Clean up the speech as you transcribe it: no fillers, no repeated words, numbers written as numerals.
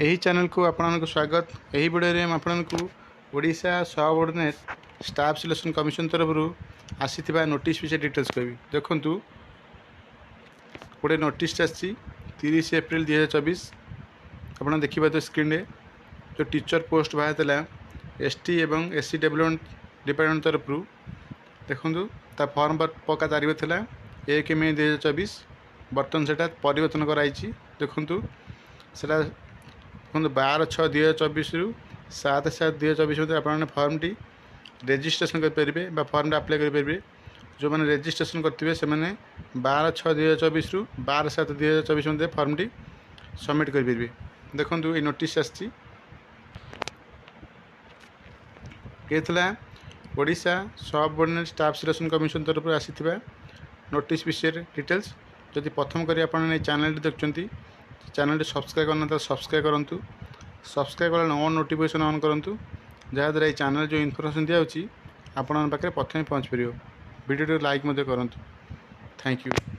ଏହି ଚ୍ୟାନେଲକୁ ଆପଣଙ୍କୁ ସ୍ୱାଗତ। ଏହି ଭିଡ଼ିଓରେ ମୁଁ ଆପଣଙ୍କୁ Odisha subordinate staff selection commission ତରଫରୁ ଆସିଥିବା ନୋଟିସ୍ ବିଷୟରେ ଡିଟେଲ୍ସ କହିବି। ଦେଖନ୍ତୁ, ଗୋଟେ ନୋଟିସ୍ ଆସିଛି 30 ଏପ୍ରିଲ 2024। ଆପଣ ଦେଖିପାରୁଥିବେ ସ୍କ୍ରିନ୍ରେ ଯେଉଁ ଟିଚର ପୋଷ୍ଟ ବାହାରିଥିଲା ST ଏବଂ SC ଡେଭଲପମେଣ୍ଟ ଡିପାର୍ଟମେଣ୍ଟ ତରଫରୁ। ଦେଖନ୍ତୁ, ତା ଫର୍ମ ପକା ତାରିଖ ଥିଲା 1 ମେ 2024। ବର୍ତ୍ତମାନ ସେଇଟା ପରିବର୍ତ୍ତନ କରାଯାଇଛି। ଦେଖନ୍ତୁ, ସେଇଟା 12/6/2024ରୁ 7/7/2024 ମଧ୍ୟରେ ଆପଣମାନେ ଫର୍ମଟି ରେଜିଷ୍ଟ୍ରେସନ୍ କରିପାରିବେ ବା ଫର୍ମଟା ଆପ୍ଲାଏ କରିପାରିବେ। ଯେଉଁମାନେ ରେଜିଷ୍ଟ୍ରେସନ୍ କରିଥିବେ ସେମାନେ 12/6/2024ରୁ 12/7/2024 ମଧ୍ୟରେ ଫର୍ମଟି ସବମିଟ୍ କରିପାରିବେ। ଦେଖନ୍ତୁ, ଏଇ ନୋଟିସ୍ ଆସିଛି। ଏ ଥିଲା Odisha subordinate staff selection commission ତରଫରୁ ଆସିଥିବା ନୋଟିସ୍ ବିଷୟରେ ଡିଟେଲ୍ସ। ଯଦି ପ୍ରଥମ କରି ଆପଣ ଏଇ ଚ୍ୟାନେଲଟି ଦେଖୁଛନ୍ତି, ଚ୍ୟାନେଲଟି ସବସ୍କ୍ରାଇବ୍ କରିନଥିଲେ ସବସ୍କ୍ରାଇବ୍ କରନ୍ତୁ। ସବସ୍କ୍ରାଇବ୍ କଲେ ଅନ୍ ନୋଟିଫିକେସନ୍ ଅନ୍ କରନ୍ତୁ, ଯାହାଦ୍ୱାରା ଏହି ଚ୍ୟାନେଲ ଯେଉଁ ଇନଫର୍ମେସନ୍ ଦିଆଯାଉଛି ଆପଣଙ୍କ ପାଖରେ ପ୍ରଥମେ ପହଞ୍ଚିପାରିବ। ଭିଡ଼ିଓଟିକୁ ଲାଇକ୍ ମଧ୍ୟ କରନ୍ତୁ। Thank you.